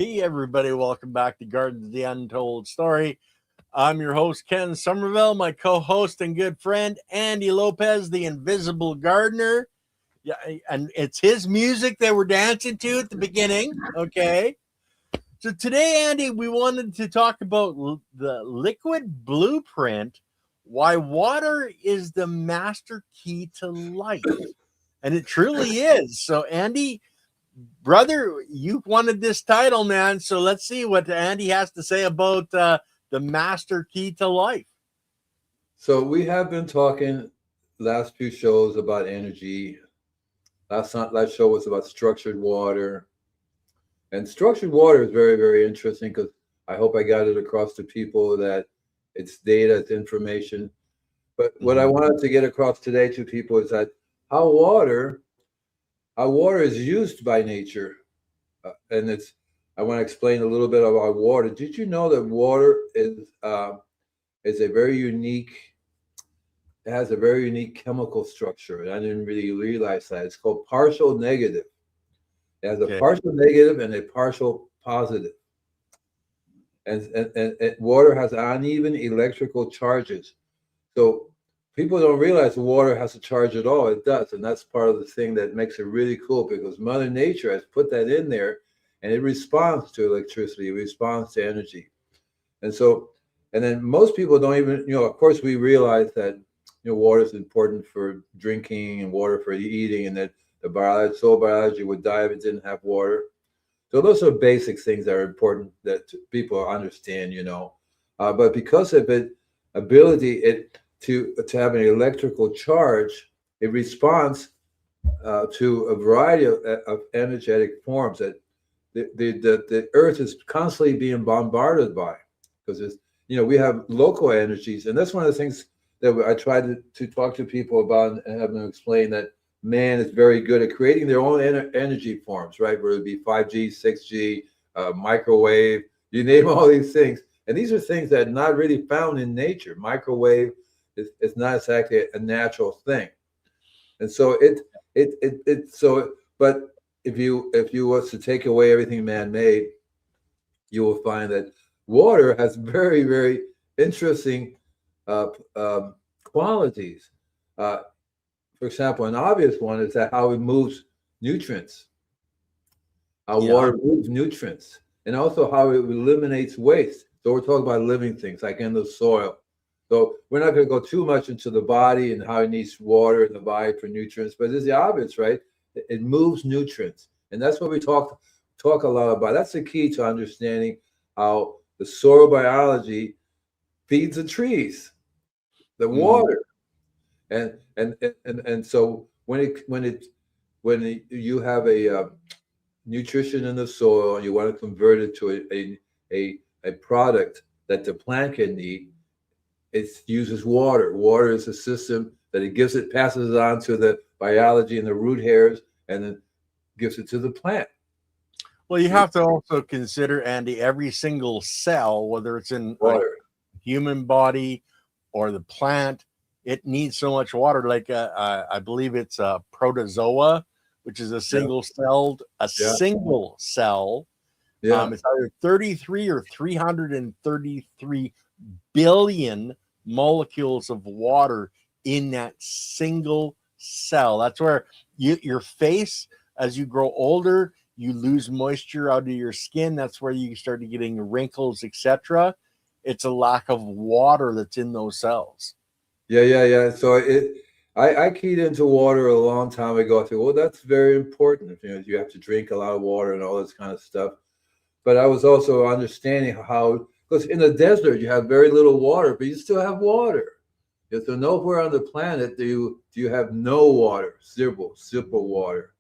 Hey, everybody, welcome back to Gardens of the Untold Story. I'm your host, Ken Somerville, my co host and good friend, Andy Lopez, the Invisible Gardener. Yeah, and it's his music that we're dancing to at the beginning. Okay. So today, Andy, we wanted to talk about the liquid blueprint, why water is the master key to life. And it truly is. So, Andy, brother, you wanted this title, man. So let's see what Andy has to say about the master key to life. So we have been talking last few shows about energy. Last show was about structured water, and structured water is very, very interesting because I hope I got it across to people that it's data, it's information. But what I wanted to get across today to people is that how water, how water is used by nature, and it's. I want to explain a little bit about water. Did you know that water is a very unique. It has a very unique chemical structure, and I didn't really realize that. It's called partial negative. It has a Okay. partial negative and a partial positive. And water has uneven electrical charges. So people don't realize water has a charge at all. It does. And that's part of the thing that makes it really cool because Mother Nature has put that in there and it responds to electricity, it responds to energy. And so, and then most people don't even, of course, we realize that water is important for drinking and water for eating, and that the soil biology would die if it didn't have water. So those are basic things that are important that people understand. But because of its ability to have an electrical charge, it responds to a variety of energetic forms that the Earth is constantly being bombarded by, because we have local energies, and that's one of the things that I try to talk to people about and have them explain that man is very good at creating their own energy forms, right? Whether it be 5G, 6G, microwave, you name all these things. And these are things that are not really found in nature. Microwave is not exactly a natural thing. And so but if you was to take away everything man-made, you will find that water has very, very interesting qualities. For example, an obvious one is that how it moves nutrients, how Yeah. water moves nutrients, and also how it eliminates waste. So we're talking about living things like in the soil. So we're not going to go too much into the body and how it needs water in the body for nutrients, but it's the obvious, right? It moves nutrients, and that's what we talk a lot about. That's the key to understanding how the soil biology feeds the trees, the Mm. water, and so when you have a nutrition in the soil and you want to convert it to a product that the plant can eat, it uses water. Water is a system that passes it on to the biology in the root hairs, and then gives it to the plant. Well, you have to also consider, Andy, every single cell, whether it's in a Water. human body or the plant, it needs so much water. Like I believe it's a protozoa, which is a Yeah. Yeah. single cell. Yeah. It's either 33 or 333 billion molecules of water in that single cell. That's where your face, as you grow older, you lose moisture out of your skin. That's where you start getting wrinkles, etc. It's a lack of water that's in those cells. Yeah. So I keyed into water a long time ago. I said, well, that's very important. You have to drink a lot of water and all this kind of stuff. But I was also understanding how, because in the desert you have very little water, but you still have water. So nowhere on the planet do you have no water, simple water.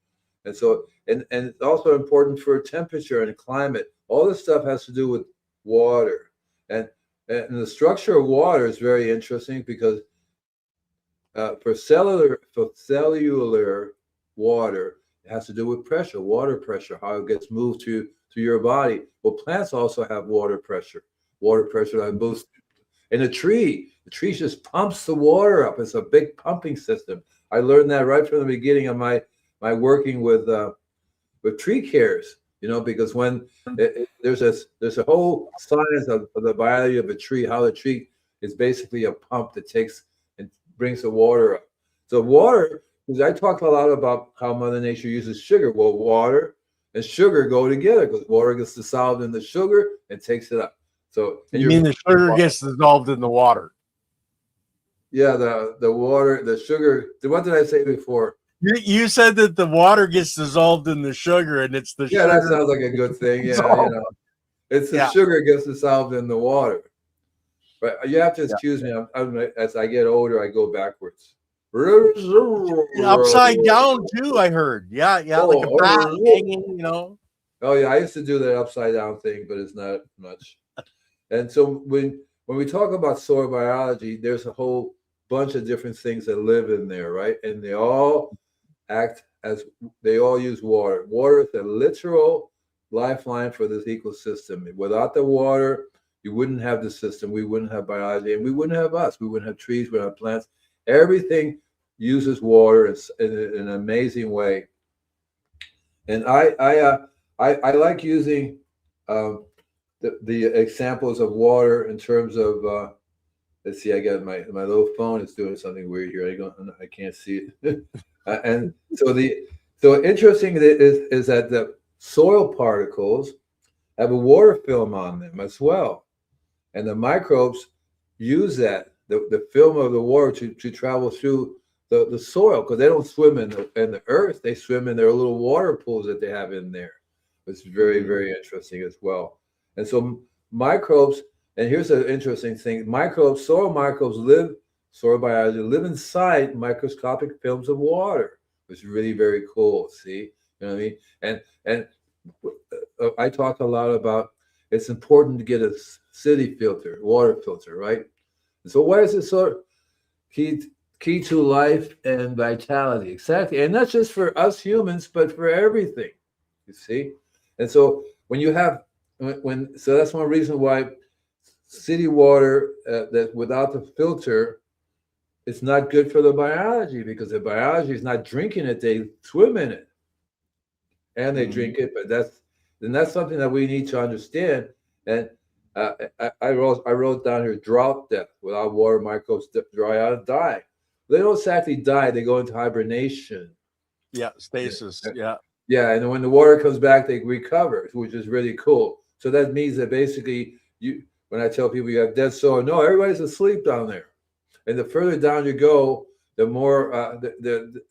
And so and it's also important for temperature and climate. All this stuff has to do with water. And and the structure of water is very interesting because for cellular water, it has to do with pressure, water pressure, how it gets moved to your body. Well, plants also have water pressure that moves. And the tree just pumps the water up. It's a big pumping system. I learned that right from the beginning of my working with tree cares. because when there's a whole science of the biology of a tree, how the tree is basically a pump that takes and brings the water up. So water, because I talked a lot about how Mother Nature uses sugar. Well, water and sugar go together because water gets dissolved in the sugar and takes it up. So, and you mean the sugar gets dissolved in the water? Yeah, the water, the sugar. What did I say before? You said that the water gets dissolved in the sugar, and it's the Yeah, sugar. that sounds like a good thing. Yeah, it's the sugar gets dissolved in the water. But you have to excuse me. As I get older, I go backwards. Upside down too, I heard. Yeah, like a bat hanging. Oh yeah, I used to do that upside down thing, but it's not much. And so when we talk about soil biology, there's a whole bunch of different things that live in there, right? And they all use water. Water is a literal lifeline for this ecosystem. Without the water, you wouldn't have the system. We wouldn't have biology, and we wouldn't have us. We wouldn't have trees. We wouldn't have plants. Everything uses water in an amazing way. And I like using the examples of water in terms of let's see, I got my little phone is doing something weird here. I can't see it. And so interesting is that the soil particles have a water film on them as well, and the microbes use that the film of the water to travel through the soil, because they don't swim in the earth. They swim in their little water pools that they have in there. It's very, very interesting as well. And so microbes, and here's an interesting thing: soil microbes soil biology live inside microscopic films of water. It's really very cool. See, you know what I mean? And I talk a lot about it's important to get a city filter, water filter, right? And so why is it so key to life and vitality? Exactly, and not just for us humans, but for everything. You see, and so when you have so that's one reason why city water that without the filter, it's not good for the biology, because the biology is not drinking it; they swim in it, and they drink it. But that's something that we need to understand. And I wrote down here: drought death. Without water, microbes dry out and die. They don't exactly die; they go into hibernation. Yeah, stasis. Yeah, and when the water comes back, they recover, which is really cool. So that means that basically, when I tell people you have dead soil, no, everybody's asleep down there. And the further down you go, the more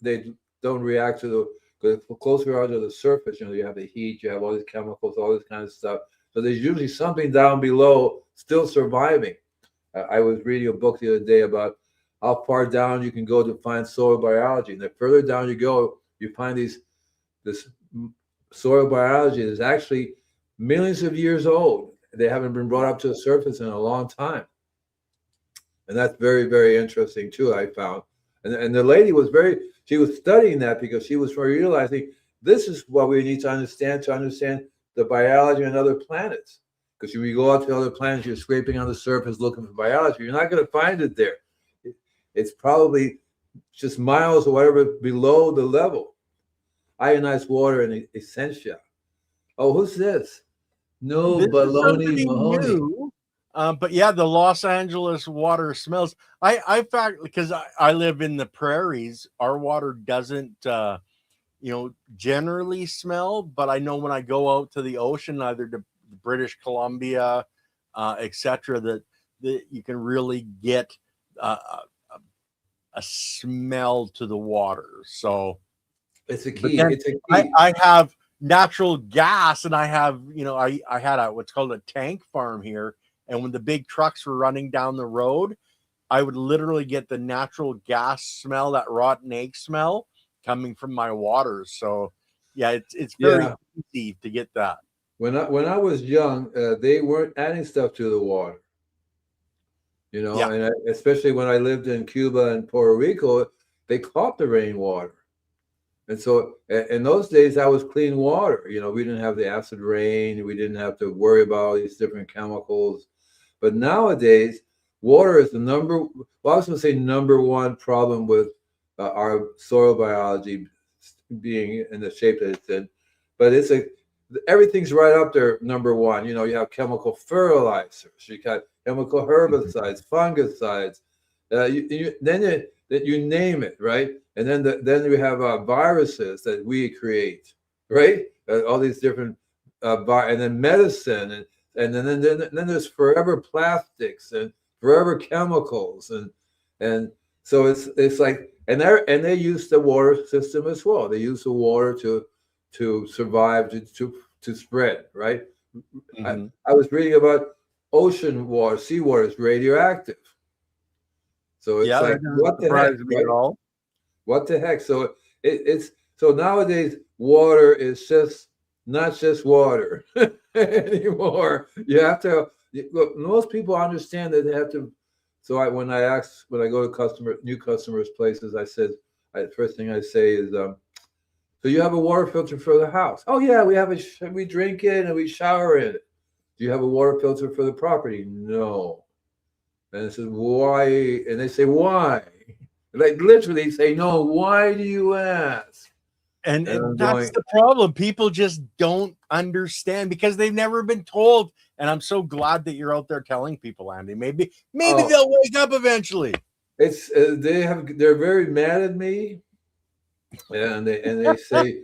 they don't react to the closer you are to the surface. You have the heat, you have all these chemicals, all this kind of stuff. So there's usually something down below still surviving. I was reading a book the other day about how far down you can go to find soil biology. And the further down you go, you find this soil biology is actually millions of years old. They haven't been brought up to the surface in a long time. And that's very, very interesting too, I found. And the lady she was studying that because she was realizing this is what we need to understand the biology on other planets. Because when you go out to other planets, you're scraping on the surface looking for biology. You're not going to find it there. It's probably just miles or whatever below the level. Ionized water and essentia. Oh, who's this? No, baloney Mahoney. But yeah, the Los Angeles water smells. I fact because I live in the prairies, our water doesn't generally smell. But I know when I go out to the ocean, either to British Columbia, etc., that you can really get a smell to the water. So it's a key. It's a key. I have natural gas, and I have I had what's called a tank farm here. And when the big trucks were running down the road, I would literally get the natural gas smell, that rotten egg smell coming from my water. So yeah, it's very easy to get that. When I was young, they weren't adding stuff to the water. And especially when I lived in Cuba and Puerto Rico, they caught the rainwater. And so in those days, that was clean water. We didn't have the acid rain. We didn't have to worry about all these different chemicals. But nowadays, water is number one problem with our soil biology being in the shape that it's in. But everything's right up there. Number one, you know, you have chemical fertilizers, you got chemical herbicides, fungicides, you name it, right? And then we have viruses that we create, right? All these different and then medicine, and then there's forever plastics and forever chemicals, and so it's like, and they use the water system as well. They use the water to survive, to spread, right? Mm-hmm. I was reading about ocean water, seawater is radioactive. So it's like, what the heck, Me right? at all. What the heck? So it's so nowadays water is just not just water anymore. You have to look. Most people understand that they have to. So when I go to new customers' places, I said, first thing I say is, so you have a water filter for the house? Oh yeah, we drink it and we shower in it. Do you have a water filter for the property? No. And I said, why? And they say, why? Like literally say, no, why do you ask? And that's the problem. People just don't understand because they've never been told. And I'm so glad that you're out there telling people, Andy. Maybe they'll wake up eventually. It's they're very mad at me, and they say,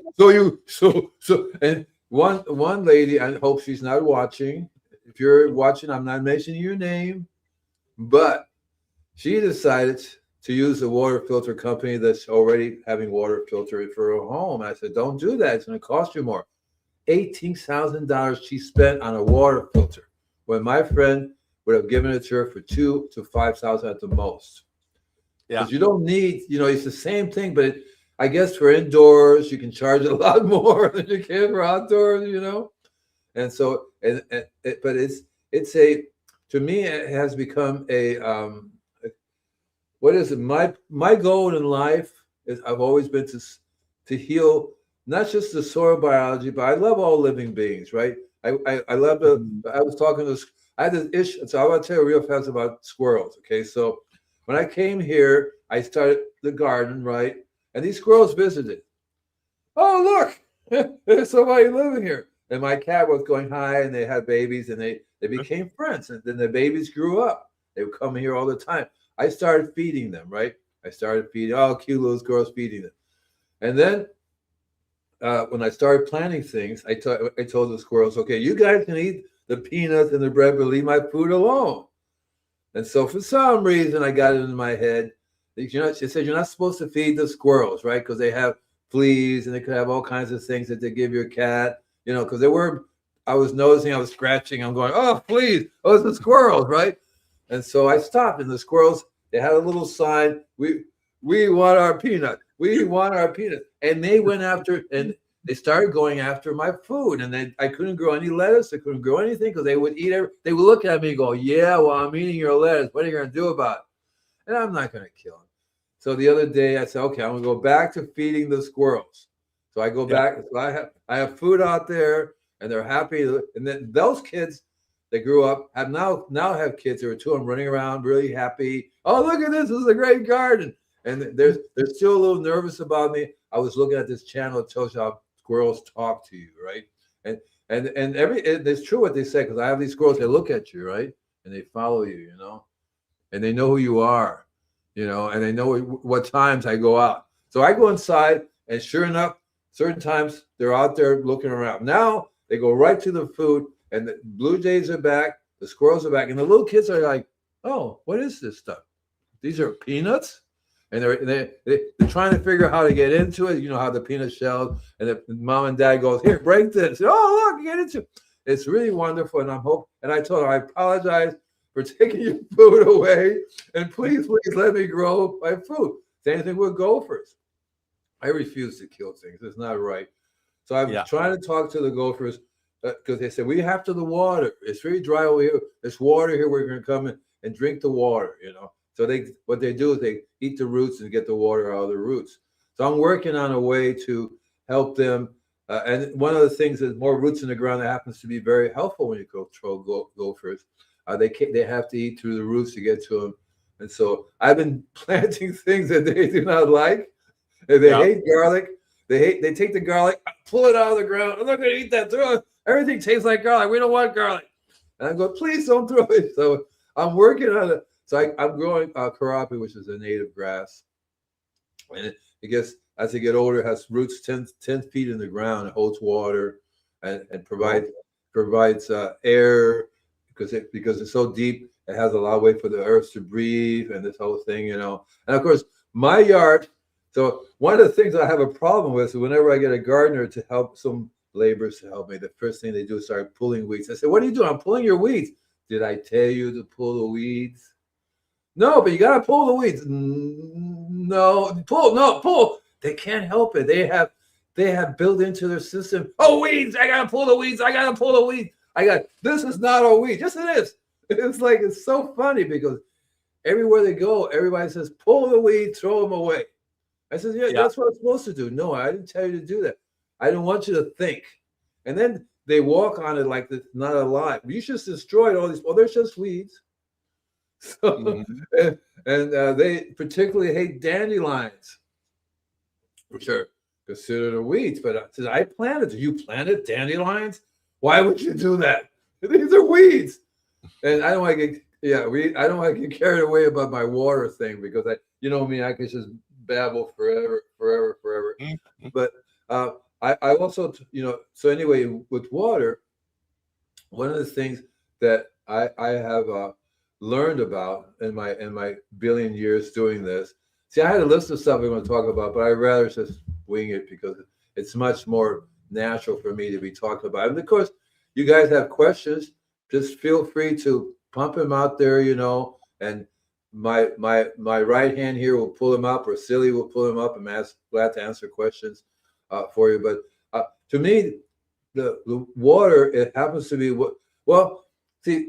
and one lady, I hope she's not watching. If you're watching, I'm not mentioning your name, but she decided to use the water filter company that's already having water filtered for her home. I said, don't do that. It's going to cost you more. $18,000 she spent on a water filter, when my friend would have given it to her for $2,000 to $5,000 at the most. Yeah, because you don't need, it's the same thing, but I guess for indoors you can charge a lot more than you can for outdoors, And so, but it's to me it has become what is it? My goal in life is I've always been to heal not just the soil biology, but I love all living beings, right? I love I was talking to, I had this issue. So I want to tell you real fast about squirrels. Okay. So when I came here, I started the garden, right? And these squirrels visited. Oh, look, there's somebody living here. And my cat was going hi, and they had babies, and they became friends. And then the babies grew up. They would come here all the time. I started feeding them, right? I started feeding, cute little squirrels, feeding them. And then when I started planting things, I told the squirrels, okay, you guys can eat the peanuts and the bread, but leave my food alone. And so for some reason, I got it in my head. She said, you're not supposed to feed the squirrels, right? Because they have fleas and they could have all kinds of things that they give your cat, because I was noticing, I was scratching. I'm going, oh, fleas. Oh, it's the squirrels, right? And so I stopped, and the squirrels, they had a little sign, we want our peanut. We want our peanut. And they went after, and they started going after my food. And I couldn't grow any lettuce. I couldn't grow anything because they would eat they would look at me and go, yeah, well, I'm eating your lettuce. What are you going to do about it? And I'm not going to kill them. So the other day I said, okay, I'm going to go back to feeding the squirrels. So I go back. So I have food out there, and they're happy. And then those kids that grew up have now have kids. There were two of them running around really happy. Oh, look at this. This is a great garden. And they're still a little nervous about me. I was looking at this channel that tells you how squirrels talk to you, right? And it's true what they say, because I have these squirrels that look at you, right? And they follow you, and they know who you are, and they know what times I go out. So I go inside, and sure enough, certain times they're out there looking around. Now they go right to the food, and the blue jays are back, the squirrels are back, and the little kids are like, oh, what is this stuff? These are peanuts? And they're trying to figure out how to get into it. How the peanut shells, and the mom and dad goes, here, break this. Oh, look, get into it. It's really wonderful. And I told her, I apologize for taking your food away. And please let me grow my food. Same thing with gophers. I refuse to kill things. It's not right. So I'm trying to talk to the gophers, because they said, we have to the water. It's really dry over here. There's water here. We're going to come in and drink the water, So what they do is they eat the roots and get the water out of the roots. So I'm working on a way to help them. And one of the things is more roots in the ground that happens to be very helpful when you control gophers. They have to eat through the roots to get to them. And so I've been planting things that they do not like. They hate garlic. They take the garlic, pull it out of the ground. I'm not going to eat that. Throw it. Everything tastes like garlic. We don't want garlic. And I go, please don't throw it. So I'm working on it. So I'm growing karapi, which is a native grass. And it gets, as it get older, it has roots 10 feet in the ground. It holds water and provides air because it's so deep. It has a lot of way for the earth to breathe and this whole thing, And of course, my yard. So one of the things I have a problem with is whenever I get a gardener to help, some laborers to help me, the first thing they do is start pulling weeds. I say, what are you doing? I'm pulling your weeds. Did I tell you to pull the weeds? No, but you got to pull the weeds. No, pull. They can't help it. They have built into their system, oh, weeds. I got to pull the weeds. This is not a weed. Yes, it is. It's so funny because everywhere they go, everybody says, pull the weeds, throw them away. I said, yeah, that's what I'm supposed to do. No, I didn't tell you to do that. I don't want you to think. And then they walk on it like it's not alive. You just destroyed all these. Well, they're just weeds. So, they particularly hate dandelions, which are considered weeds. But I said, I planted. You planted dandelions? Why would you do that? These are weeds. And I don't want to get carried away about my water thing because me, I could just babble forever. But I also, so anyway, with water, one of the things that I have learned about in my billion years doing this. See, I had a list of stuff we're going to talk about, but I'd rather just wing it because it's much more natural for me to be talking about. And of course, you guys have questions. Just feel free to pump them out there, and my right hand here will pull them up, or Silly will pull them up. I'm glad to answer questions for you. But to me, the water, it happens to be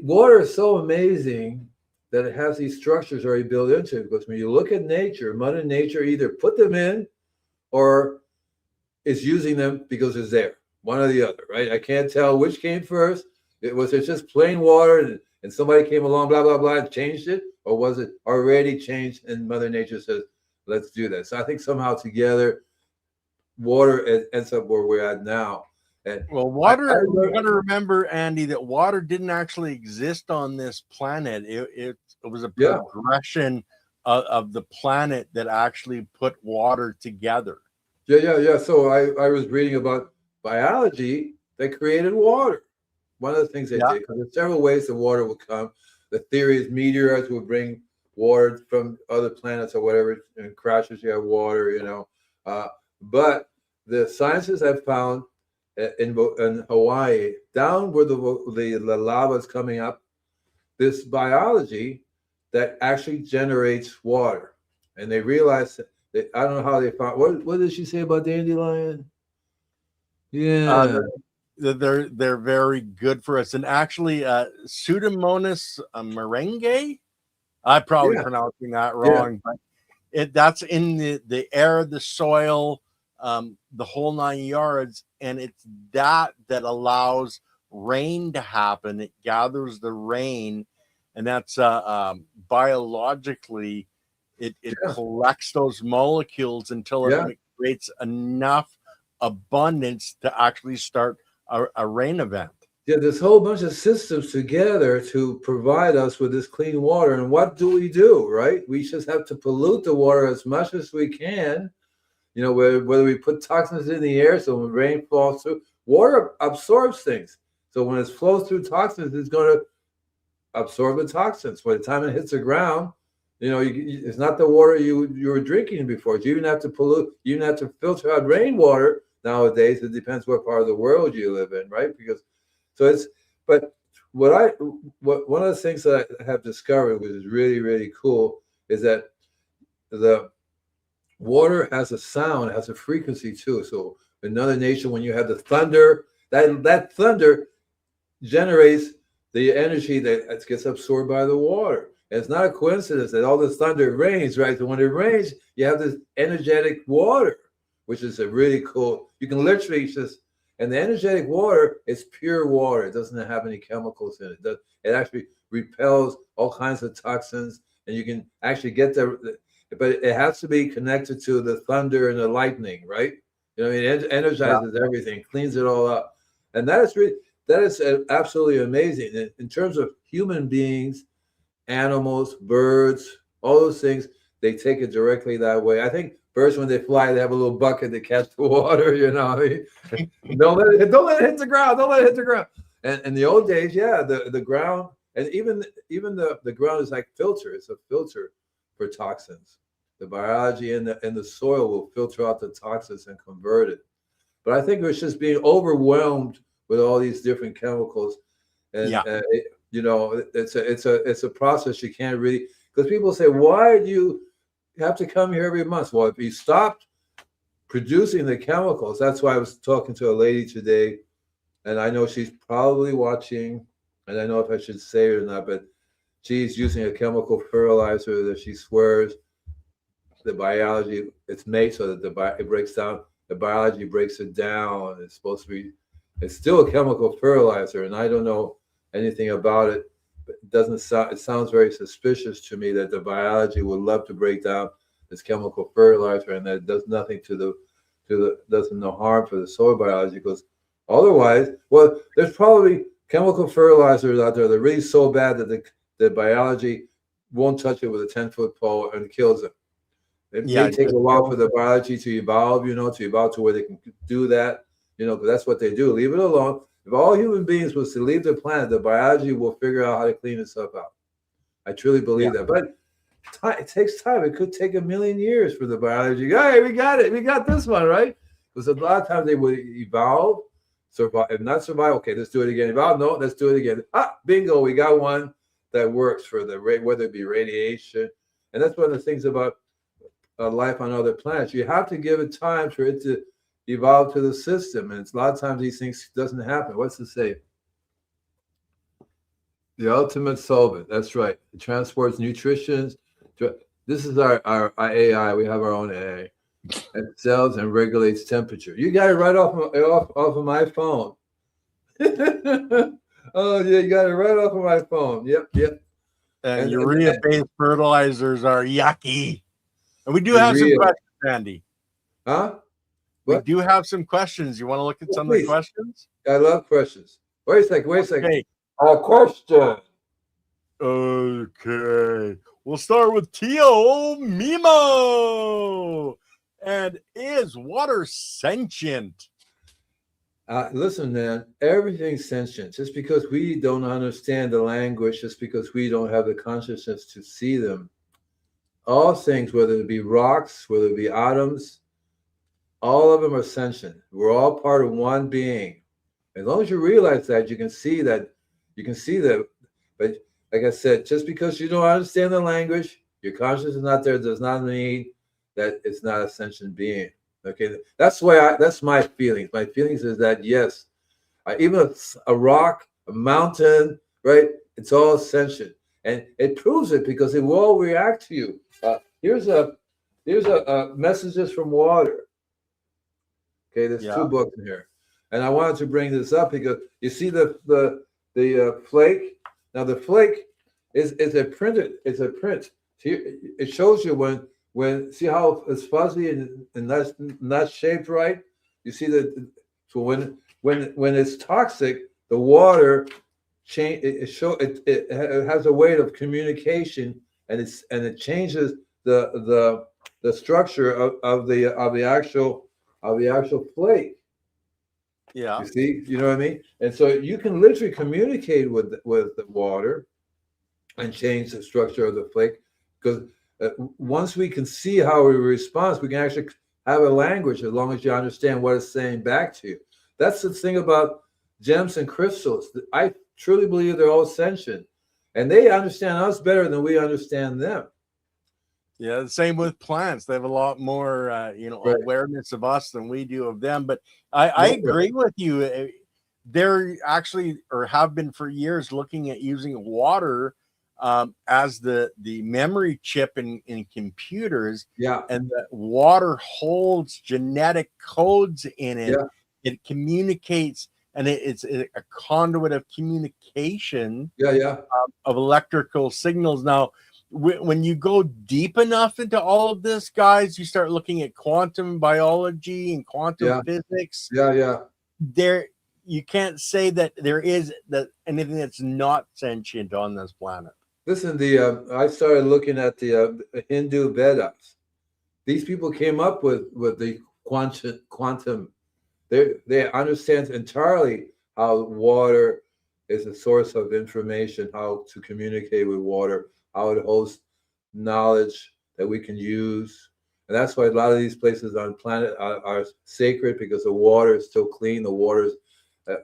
water is so amazing that it has these structures already built into it. Because when you look at nature, Mother Nature either put them in or is using them because it's there. One or the other, right? I can't tell which came first. Was it just plain water and somebody came along, blah, blah, blah, and changed it? Or was it already changed and Mother Nature says, let's do that? So I think somehow together, water ends up where we're at now. And water, you got to remember, Andy, that water didn't actually exist on this planet. It was a progression of the planet that actually put water together. Yeah. So I was reading about biology that created water. One of the things they did, because there's several ways the water will come. The theory is meteorites will bring water from other planets or whatever, and crashes, you have water, but the scientists have found in Hawaii, down where the lava is coming up, this biology that actually generates water. And they realized that, I don't know how they found, what did she say about dandelion? Yeah. They're very good for us. And actually, Pseudomonas merengue, I'm probably pronouncing that wrong, but that's in the air, the soil, the whole 9 yards, and it's that allows rain to happen. It gathers the rain, and that's biologically, it collects those molecules until it creates enough abundance to actually start a rain event. Yeah, this whole bunch of systems together to provide us with this clean water. And what do, right? We just have to pollute the water as much as we can, whether we put toxins in the air, so when rain falls through, water absorbs things. So when it flows through toxins, it's going to absorb the toxins. By the time it hits the ground, it's not the water you were drinking before. You even have to pollute, you even have to filter out rainwater nowadays. It depends what part of the world you live in, right? But one of the things that I have discovered, which is really, really cool, is that the water has a sound, has a frequency too. So in Mother Nature, when you have the thunder, that thunder generates the energy that gets absorbed by the water. And it's not a coincidence that all this thunder rains, right? So when it rains, you have this energetic water, which is a really cool. You can literally and the energetic water is pure water. It doesn't have any chemicals in it. It actually repels all kinds of toxins, and you can actually get but it has to be connected to the thunder and the lightning, right? You know what I mean? It energizes everything, cleans it all up. And that is absolutely amazing. In terms of human beings, animals, birds, all those things, they take it directly that way. I think birds, when they fly, they have a little bucket to catch the water, you know what I mean? Don't let it hit the ground. Don't let it hit the ground. And in the old days, yeah, the ground, and even the ground is like filter. It's a filter for toxins. The biology in the soil will filter out the toxins and convert it. But I think it's just being overwhelmed with all these different chemicals, and you know, it's a process you can't really, because people say, why do you have to come here every month? Well, if you stopped producing the chemicals, that's why I was talking to a lady today, and I know she's probably watching, and I know if I should say it or not, but she's using a chemical fertilizer that she swears the biology, it's made so that it breaks down, the biology breaks it down. It's supposed to be, it's still a chemical fertilizer, and I don't know anything about it. But it doesn't sound, it sounds very suspicious to me that the biology would love to break down this chemical fertilizer, and that it does nothing does no harm for the soil biology, because otherwise, well, there's probably chemical fertilizers out there that are really so bad that the biology won't touch it with a 10-foot pole and kills it. It may take a while for the biology to evolve, to where they can do that, because that's what they do. Leave it alone. If all human beings was to leave the planet, the biology will figure out how to clean itself out. I truly believe that. But it takes time. It could take 1,000,000 years for the biology. Hey, we got it. We got this one, right? Because a lot of times they would evolve, survive, if not survive, okay, let's do it again. Evolve, no, let's do it again. Bingo, we got one that works for whether it be radiation. And that's one of the things about life on other planets. You have to give it time for it to evolve to the system, and a lot of times these things doesn't happen. What's it say? The ultimate solvent. That's right. It transports nutrition. This is our AI. We have our own AI. It sells and regulates temperature. You got it right off of my phone. Oh yeah, you got it right off of my phone. Yep. And urea-based fertilizers are yucky. And we do have some questions, Andy. Huh? What? We do have some questions. You want to look at some of the questions? I love questions. Wait a second. Okay. A question. Okay. We'll start with Tio Mimo. And is water sentient? Listen, man, everything's sentient. Just because we don't understand the language, just because we don't have the consciousness to see them, all things, whether it be rocks, whether it be atoms, all of them are sentient. We're all part of one being. As long as you realize that, you can see that. But like I said, just because you don't understand the language, your consciousness is not there, does not mean that it's not a sentient being. Okay, that's my feelings. My feelings is that yes, even a rock, a mountain, right? It's all sentient, and it proves it because it will all react to you. Here's a messages from water. Okay, there's 2 books in here, and I wanted to bring this up because you see the flake. Now the flake is a print. It shows you when see how it's fuzzy and not shaped right. You see that. So when it's toxic, the water change. It has a way of communication, and it changes the structure of the actual flake. Yeah. You see, you know what I mean? And so you can literally communicate with the water and change the structure of the flake, because once we can see how it responds, we can actually have a language as long as you understand what it's saying back to you. That's the thing about gems and crystals. I truly believe they're all sentient, and they understand us better than we understand them. Yeah, the same with plants. They have a lot more, awareness of us than we do of them. But I agree with you. They're actually, or have been for years, looking at using water as the memory chip in computers. Yeah. And that water holds genetic codes in it. Yeah. It communicates, and it's a conduit of communication. Yeah. Of electrical signals. Now, when you go deep enough into all of this, guys, you start looking at quantum biology and quantum Yeah, physics. yeah. There, you can't say that there is that anything that's not sentient on this planet. Listen, I started looking at the Hindu Vedas. These people came up with the quantum. They understand entirely how water is a source of information, how to communicate with water, how it holds knowledge that we can use. And that's why a lot of these places on the planet are sacred, because the water is still clean. The water is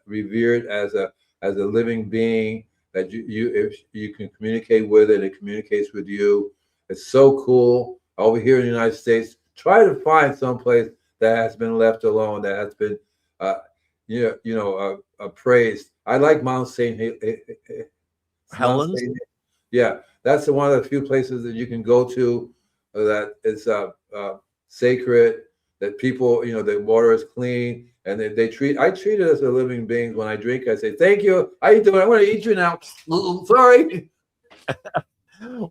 revered as a living being that if you can communicate with it, it communicates with you. It's so cool. Over here in the United States, try to find someplace that has been left alone, that has been, praised. I like Mount Helens. Yeah, that's one of the few places that you can go to that is sacred. That people, the water is clean, and I treat it as a living being. When I drink, I say, "Thank you. How you doing? I want to eat you now." Sorry.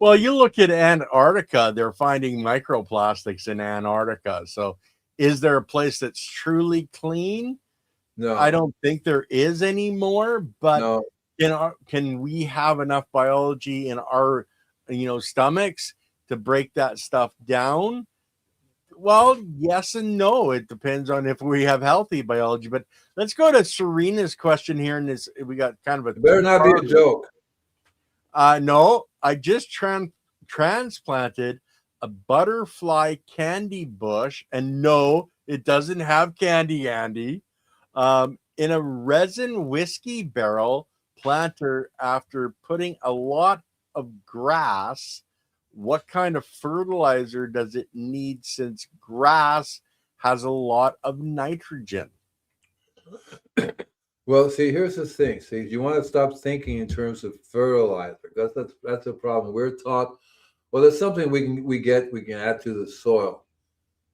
Well, you look at Antarctica, they're finding microplastics in Antarctica. So is there a place that's truly clean? No, I don't think there is anymore, but no. can we have enough biology in our stomachs to break that stuff down? Well, yes and no. It depends on if we have healthy biology. But let's go to Serena's question here. And we got kind of a It better not be a joke. No, I just transplanted a butterfly candy bush, and no, it doesn't have candy, Andy. In a resin whiskey barrel planter after putting a lot of grass. What kind of fertilizer does it need, since grass has a lot of nitrogen? Well, see, here's the thing. See, you want to stop thinking in terms of fertilizer. That's a problem. We're taught, well, there's something we can add to the soil.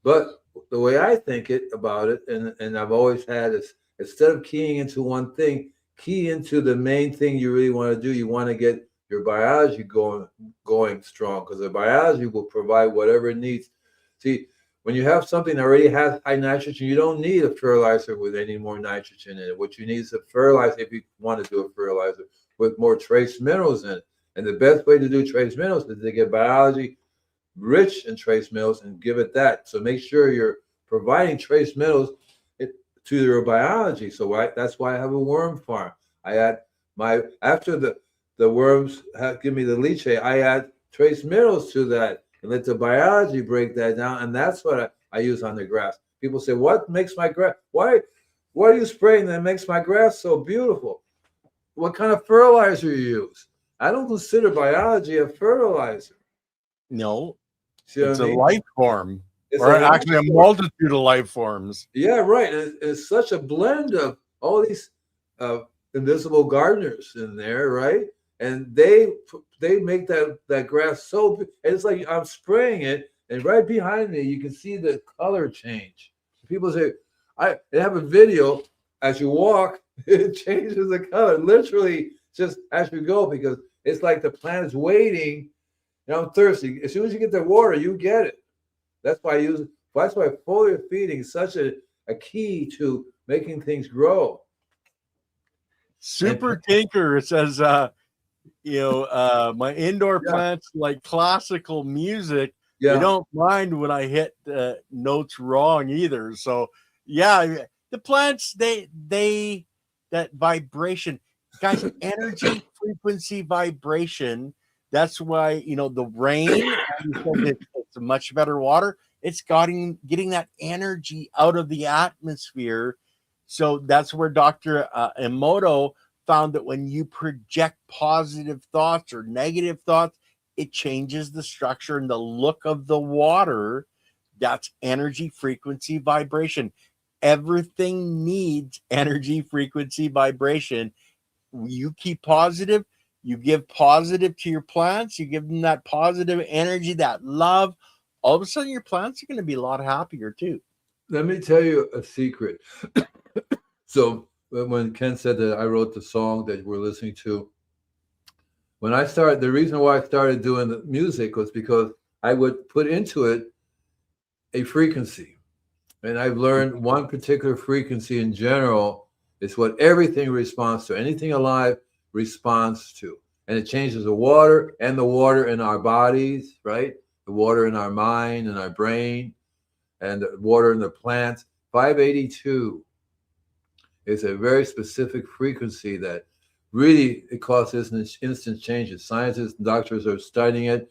But the way I think about it, and I've always had, is instead of keying into one thing, key into the main thing you really want to do. You want to get your biology going strong, because the biology will provide whatever it needs. See, when you have something that already has high nitrogen, you don't need a fertilizer with any more nitrogen in it. What you need is a fertilizer, if you want to do a fertilizer, with more trace minerals in it. And the best way to do trace minerals is to get biology rich in trace minerals and give it that. So make sure you're providing trace minerals to your biology. So that's why I have a worm farm. I add after the worms give me the leachate, I add trace minerals to that and let the biology break that down. And that's what I use on the grass. People say, "What makes my grass? Why are you spraying that makes my grass so beautiful? What kind of fertilizer you use?" I don't consider biology a fertilizer. No, See what it's I a mean? life form, It's or a life actually a form. multitude of life forms. Yeah, right. It's such a blend of all these invisible gardeners in there, right? And they make that grass so. And it's like I'm spraying it, and right behind me you can see the color change. People say, they have a video as you walk, it changes the color literally just as you go, because it's like the plant is waiting. I'm thirsty. As soon as you get the water, you get it. That's why foliar feeding is such a key to making things grow. And Super Tinker says, my indoor yeah, plants like classical music. They yeah, don't mind when I hit notes wrong either. So yeah, the plants, they that vibration, guys, energy, frequency, vibration. That's why the rain. You said that it's a much better water. It's getting that energy out of the atmosphere. So that's where Dr. Emoto found that when you project positive thoughts or negative thoughts, it changes the structure and the look of the water. That's energy, frequency, vibration. Everything needs energy, frequency, vibration. You keep positive, you give positive to your plants, you give them that positive energy, that love. All of a sudden, your plants are going to be a lot happier too. let me tell you a secret. So when Ken said that I wrote the song that we're listening to, When I started, the reason why I started doing the music was because I would put into it a frequency. And I've learned one particular frequency in general is what everything responds to. Anything alive responds to. And it changes the water in our bodies, right? The water in our mind and our brain, and the water in the plants. 582 is a very specific frequency that really it causes instant changes. Scientists and doctors are studying it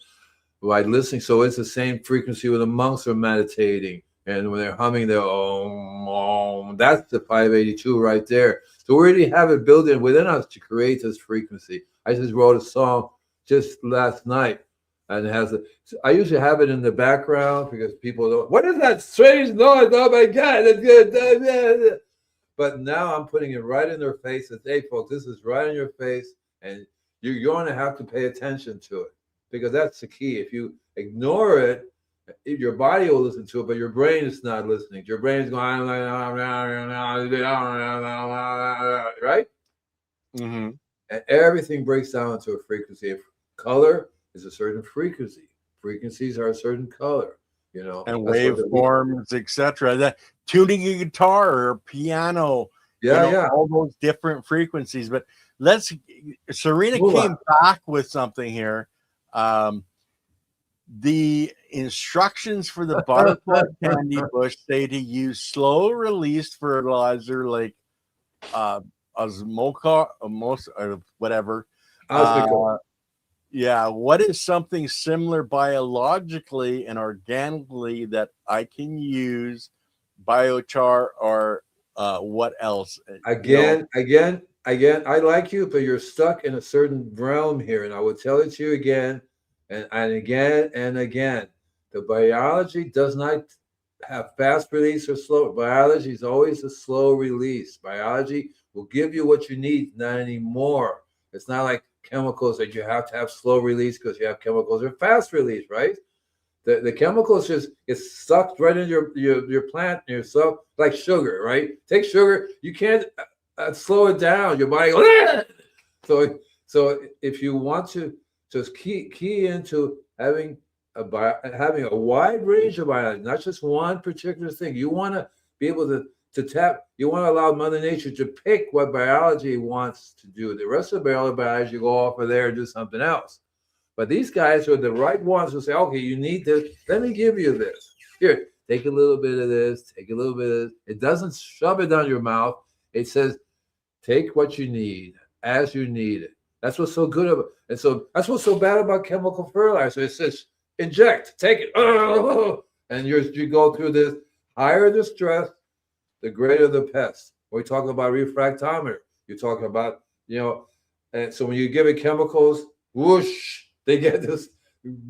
by listening. So it's the same frequency when the monks are meditating. And when they're humming their om, that's the 582 right there. So we already have it built in within us to create this frequency. I just wrote a song just last night, and it has I usually have it in the background because people don't. What is that strange noise? Oh my God! That's good. But now I'm putting it right in their faces. Hey, folks, this is right in your face, and you're going to have to pay attention to it because that's the key. If you ignore it, your body will listen to it, but your brain is not listening. Your brain is going, right? Mm-hmm. And everything breaks down to a frequency. If color is a certain frequency, frequencies are a certain color, you know, and waveforms, etc. That tuning a guitar or piano, all those different frequencies. But Serena came back with something here. The instructions for the butterfly candy bush say to use slow released fertilizer like osmoca, or whatever. Yeah, what is something similar biologically and organically that I can use? Biochar or what else? Again, I like you, but you're stuck in a certain realm here, and I will tell it to you again and again and again. The biology does not have fast release or slow. Biology is always a slow release. Biology will give you what you need, not anymore. It's not like chemicals that you have to have slow release because you have chemicals or fast release, right? The chemicals just it's sucked right in your plant and yourself, like sugar, right? Take sugar, you can't slow it down. Your body goes, so if you want to just key into having a wide range of biology, not just one particular thing. You want to be able to tap. You want to allow Mother Nature to pick what biology wants to do. The rest of the biology go off of there and do something else. But these guys are the right ones who say, okay, you need this. Let me give you this. Here, take a little bit of this. Take a little bit of this. It doesn't shove it down your mouth. It says, take what you need as you need it. That's what's so good about it. And so that's what's so bad about chemical fertilizer. It says, inject, take it. And you go through this. Higher the stress, the greater the pest. We talk about refractometer. You talk about, and so when you give it chemicals, whoosh, they get this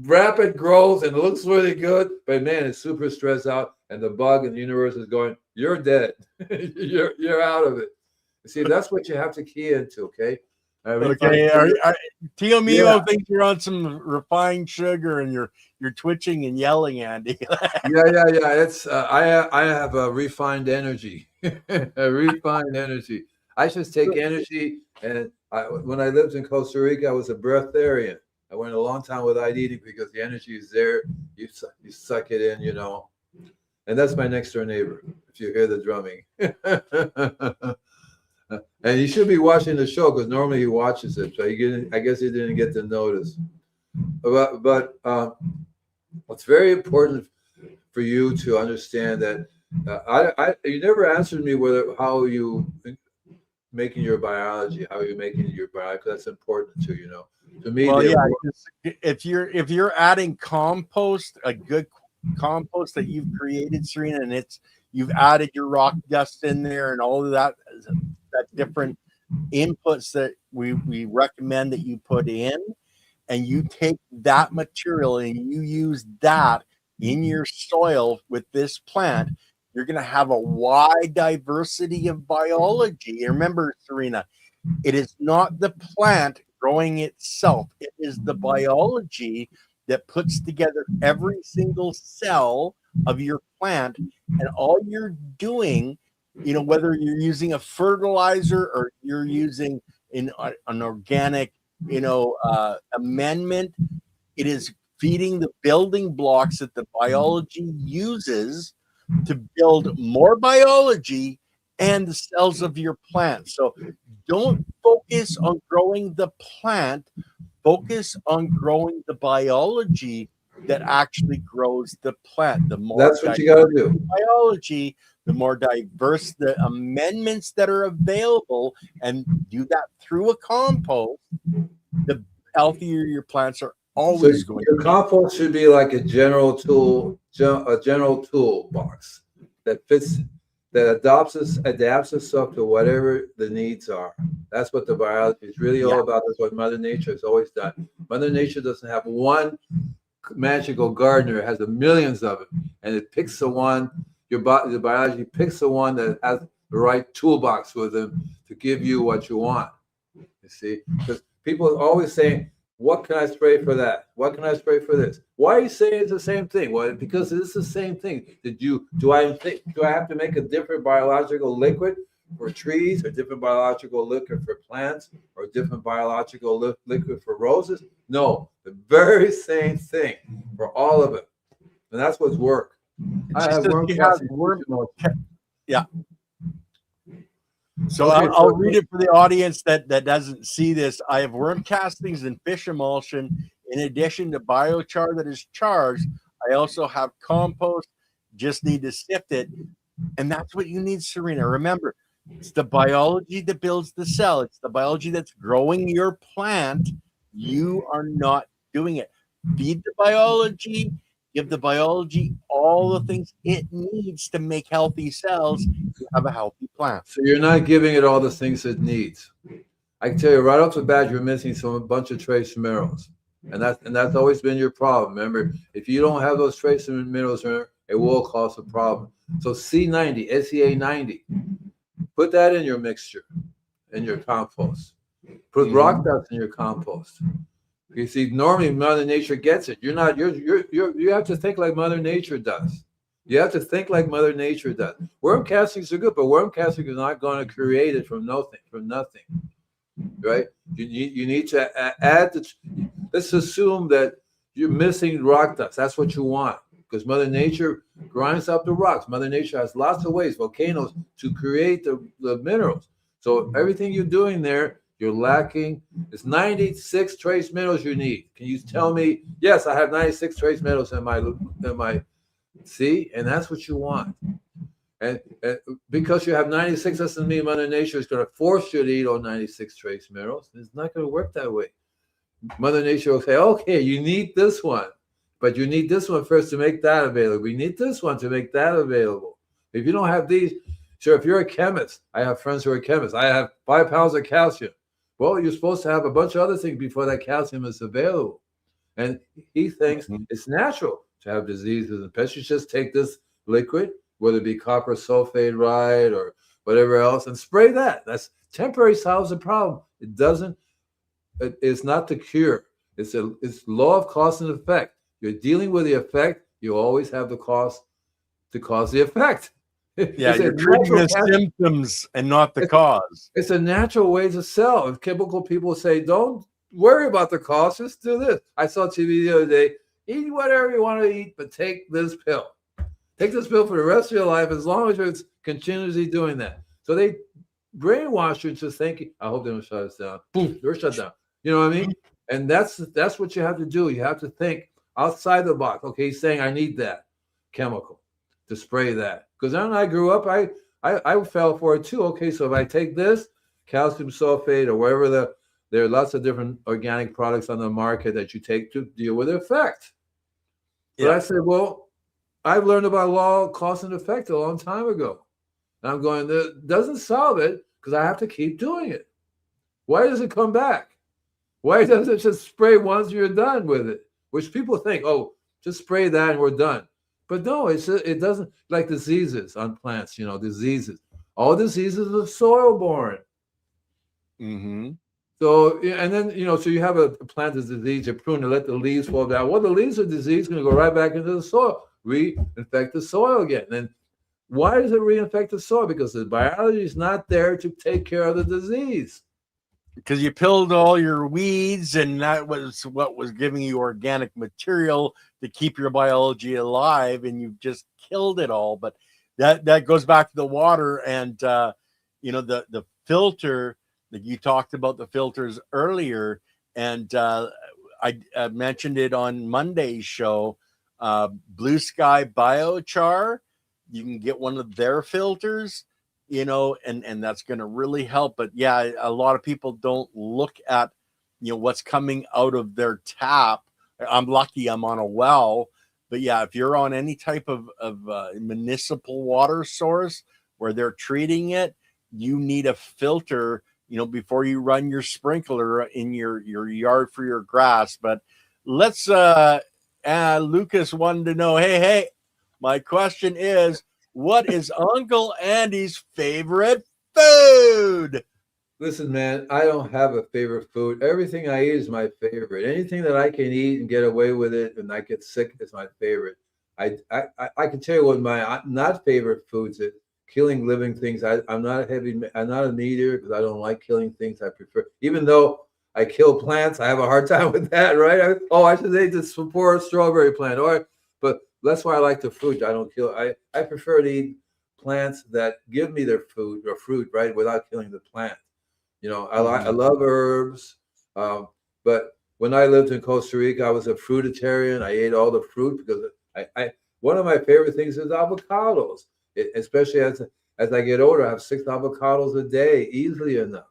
rapid growth and it looks really good, but man, it's super stressed out, and the bug in the universe is going, you're dead. you're out of it. See, that's what you have to key into, okay? Okay, Tio Mio thinks you're on some refined sugar and you're twitching and yelling, Andy. Yeah. It's I have a refined energy, a refined energy. I just take energy, and when I lived in Costa Rica, I was a breatharian. I went a long time without eating because the energy is there. You suck it in, And that's my next door neighbor. If you hear the drumming. And he should be watching the show because normally he watches it. So I guess he didn't get the notice. But it's very important for you to understand that you never answered me how you making your biology, how you making your biology. That's important too, To me, if you're adding compost, a good compost that you've created, Serena, and you've added your rock dust in there and all of that different inputs that we recommend that you put in, and you take that material and you use that in your soil with this plant, you're going to have a wide diversity of biology. And remember, Serena, it is not the plant growing itself. It is the biology that puts together every single cell of your plant. And all you're doing, whether you're using a fertilizer or you're using an organic amendment. It is feeding the building blocks that the biology uses to build more biology and the cells of your plant. So don't focus on growing the plant, focus on growing the biology that actually grows the plant. The more That's what you got to do. biology, the more diverse the amendments that are available, and do that through a compost, the healthier your plants are always So going your to be. compost should be like a general toolbox that fits, that adapts itself to whatever the needs are. That's what the biology is really all about. That's what Mother Nature has always done. Mother Nature doesn't have one magical gardener; it has the millions of it, and it picks the one. The biology picks the one that has the right toolbox with them to give you what you want. You see, because people are always saying, what can I spray for that? What can I spray for this? Why are you saying it's the same thing? Well, because it's the same thing. Do I have to make a different biological liquid for trees, or different biological liquid for plants, or a different biological liquid for roses? No, the very same thing for all of it. And that's what's work. I have worm casting. Yeah. So I'll read it for the audience that doesn't see this. I have worm castings and fish emulsion. In addition to biochar that is charged, I also have compost. Just need to sift it. And that's what you need, Serena. Remember, it's the biology that builds the cell. It's the biology that's growing your plant. You are not doing it. Feed the biology. Give the biology all the things it needs to make healthy cells to have a healthy plant. So you're not giving it all the things it needs. I can tell you right off the bat, you're missing a bunch of trace minerals, and that's always been your problem. Remember, if you don't have those trace minerals, it will cause a problem. So C90, SEA90, put that in your mixture, in your compost. Put rock dust in your compost. You see, normally Mother Nature gets it. You have to think like Mother Nature does. You have to think like Mother Nature does. Worm castings are good, but worm casting is not going to create it from nothing, right? You need to add let's assume that you're missing rock dust. That's what you want, because Mother Nature grinds up the rocks. Mother Nature has lots of ways, volcanoes, to create the minerals. So everything you're doing there, you're lacking. It's 96 trace minerals you need. Can you tell me? Yes, I have 96 trace minerals in my. See, and that's what you want. And because you have 96, doesn't mean Mother Nature is going to force you to eat all 96 trace minerals. It's not going to work that way. Mother Nature will say, okay, you need this one, but you need this one first to make that available. We need this one to make that available. If you don't have these, sure, if you're a chemist, I have friends who are chemists. I have 5 pounds of calcium. Well, you're supposed to have a bunch of other things before that calcium is available. And he thinks it's natural to have diseases and pests. You just take this liquid, whether it be copper sulfate, right, or whatever else, and spray that. That's temporary, solves the problem. It's not the cure. It's law of cause and effect. You're dealing with the effect. You always have the cause to cause the effect. Yeah, you're treating the symptoms and not the cause. It's a natural way to sell. If chemical people say, don't worry about the cause, just do this. I saw TV the other day, eat whatever you want to eat, but take this pill. Take this pill for the rest of your life as long as you're continuously doing that. So they brainwash you into thinking, I hope they don't shut us down. Boom, they're shut down. You know what I mean? And that's what you have to do. You have to think outside the box. Okay, he's saying I need that chemical to spray that. Because when I grew up, I fell for it too. Okay, so if I take this calcium sulfate or whatever there are lots of different organic products on the market that you take to deal with the effect. But I said, well, I've learned about law of cause and effect a long time ago. And I'm going, that doesn't solve it because I have to keep doing it. Why does it come back? Why doesn't it just spray once you're done with it? Which people think, oh, just spray that and we're done. But no, it doesn't, like diseases on plants, diseases. All diseases are soil-borne. So, and then, so you have a plant that's disease, you prune to let the leaves fall down. Well, the leaves are diseased, going to go right back into the soil, reinfect the soil again. And why does it reinfect the soil? Because the biology is not there to take care of the disease. because you killed all your weeds, and that was what was giving you organic material to keep your biology alive, and you just killed it all. But that goes back to the water, and the filter that you talked about, the filters earlier, and I mentioned it on Monday's show. Blue Sky Biochar, you can get one of their filters, and that's going to really help. But yeah, a lot of people don't look at what's coming out of their tap. I'm lucky I'm on a well, but yeah, if you're on any type of municipal water source where they're treating it, you need a filter before you run your sprinkler in your yard for your grass. But let's Lucas wanted to know, hey, my question is, what is Uncle Andy's favorite food? Listen, man, I don't have a favorite food. Everything I eat is my favorite. Anything that I can eat and get away with it and I get sick is my favorite. I can tell you what my not favorite foods is. Killing living things. I'm not a meat eater because I don't like killing things. I prefer, even though I kill plants, I have a hard time with that, right? I should eat this poor strawberry plant. But that's why I like the fruit. I don't kill. I prefer to eat plants that give me their food or fruit, right, without killing the plant. I love herbs, but when I lived in Costa Rica, I was a fruitarian. I ate all the fruit because I one of my favorite things is avocados. Especially as I get older, I have 6 avocados a day, easily enough.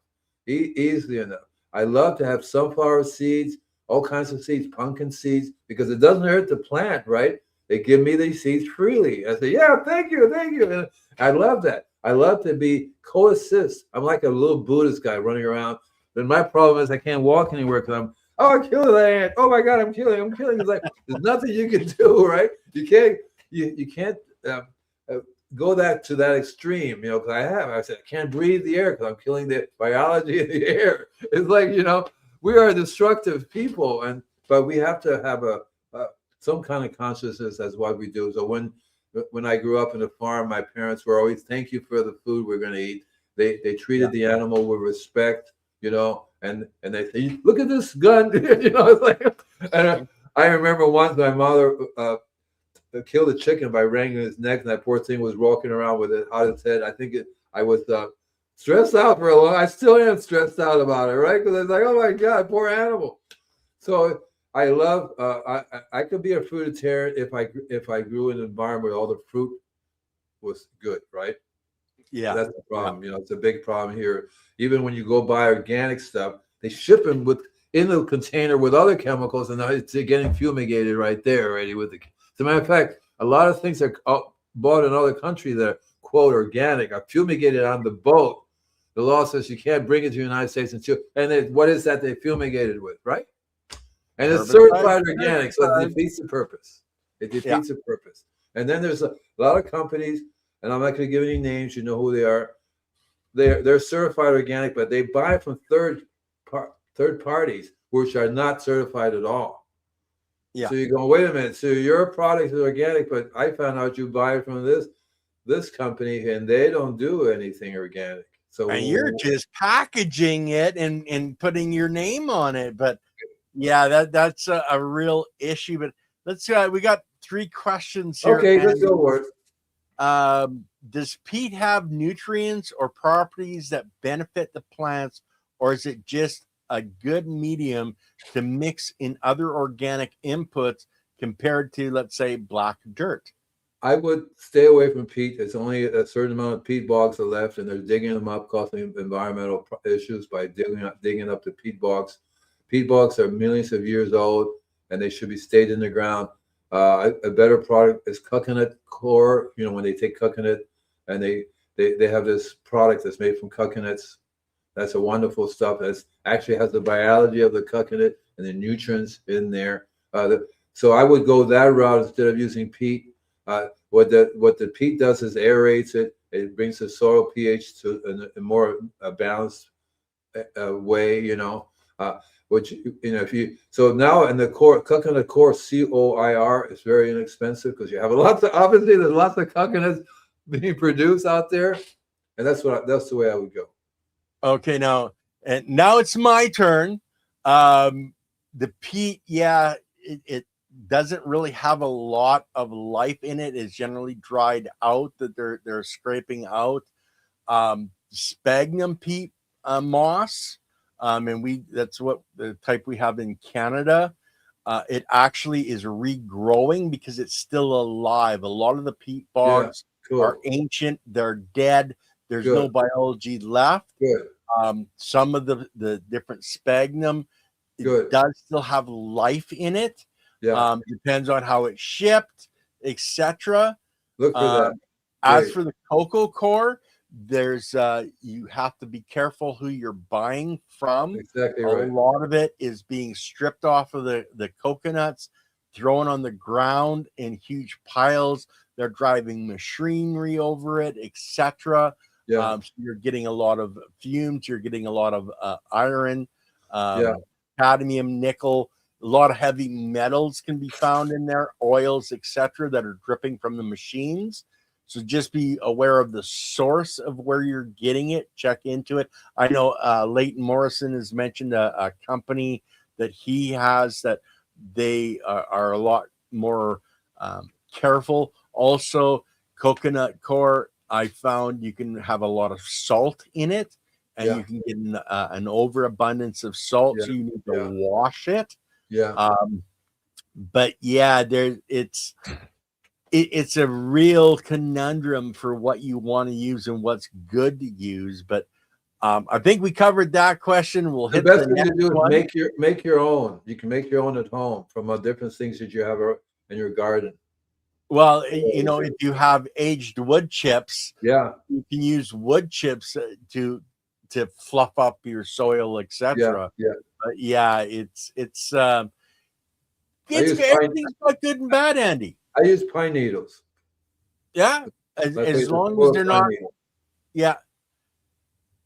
Easily enough. I love to have sunflower seeds, all kinds of seeds, pumpkin seeds, because it doesn't hurt the plant, right? They give me these seeds freely. I say, yeah, thank you. And I love that. I love to be co-assist. I'm like a little Buddhist guy running around. Then my problem is I can't walk anywhere because I'm killing that ant. Oh my God, I'm killing. It's like there's nothing you can do, right? You can't go to that extreme, because I said I can't breathe the air because I'm killing the biology of the air. It's like, we are destructive people, but we have to have some kind of consciousness as what we do. So when I grew up in a farm, my parents were always, thank you for the food we're going to eat. They treated the animal with respect, and they say, look at this gun, it's like, and I remember once my mother killed a chicken by wrangling his neck, and that poor thing was walking around with it on its head. I think I was stressed out for a long. I still am stressed out about it, right? Because it's like, oh my God, poor animal. So I love. I could be a fruitarian if I grew in an environment where all the fruit was good, right? Yeah, that's the problem. It's a big problem here. Even when you go buy organic stuff, they ship them in the container with other chemicals, and it's getting fumigated right there already with the. As a matter of fact, a lot of things are bought in other countries that are, quote, organic, are fumigated on the boat. The law says you can't bring it to the United States and what is that they fumigated with, right? And it's certified organic, so it defeats the purpose. It defeats the purpose. And then there's a lot of companies, and I'm not going to give any names, you know who they are. They're certified organic, but they buy from third parties, which are not certified at all. Yeah. So you're going, wait a minute. So your product is organic, but I found out you buy it from this company, and they don't do anything organic. So and you're just packaging it and putting your name on it. But yeah, that's a real issue. But let's we got 3 questions here. Okay, let's go for it. Does peat have nutrients or properties that benefit the plants, or is it just a good medium to mix in other organic inputs compared to, let's say, black dirt? I would stay away from peat. There's only a certain amount of peat bogs are left, and they're digging them up, causing environmental issues by digging up the peat bogs. Peat bogs are millions of years old, and they should be stayed in the ground. A better product is coconut coir. When they take coconut and they have this product that's made from coconuts. That's a wonderful stuff. That actually has the biology of the coconut and the nutrients in there. So I would go that route instead of using peat. What the peat does is aerates it. It brings the soil pH to a more balanced way. Which so now in the coconut coir, COIR is very inexpensive because you have obviously there's lots of coconuts being produced out there, and that's the way I would go. Okay, now And now it's my turn. The peat, yeah, it doesn't really have a lot of life in it. It's generally dried out that they're scraping out. Sphagnum peat moss, and that's what the type we have in Canada. It actually is regrowing because it's still alive. A lot of the peat Yeah, bogs are cool. ancient; they're dead. There's no Good. biology left. Good. Some of the different sphagnum, it Good. does still have life in it. Yeah. Depends on how it's shipped, etc. Look for that. As Great. for the cocoa core, there's you have to be careful who you're buying from. Exactly A right. lot of it is being stripped off of the coconuts, thrown on the ground in huge piles. They're driving machinery over it, etc. Yeah. So you're getting a lot of fumes. You're getting a lot of iron, Yeah. cadmium, nickel. A lot of heavy metals can be found in there, oils, etc., that are dripping from the machines. So just be aware of the source of where you're getting it. Check into it. I know Leighton Morrison has mentioned a company that he has that they are a lot more careful. Also, coconut core, I found you can have a lot of salt in it, and Yeah. you can get an overabundance of salt, Yeah. so you need to Yeah. wash it. Yeah. But yeah, it's a real conundrum for what you want to use and what's good to use. But I think we covered that question. We'll The hit best the thing to next do is one. make your own. You can make your own at home from different things that you have in your garden. Well, if you have aged wood chips, Yeah. you can use wood chips to fluff up your soil, Yeah. etc. Yeah. But yeah, it's I use everything's got good and bad, Andy. I use pine needles. Yeah, My place as is long full as of they're pine not. needles. Yeah.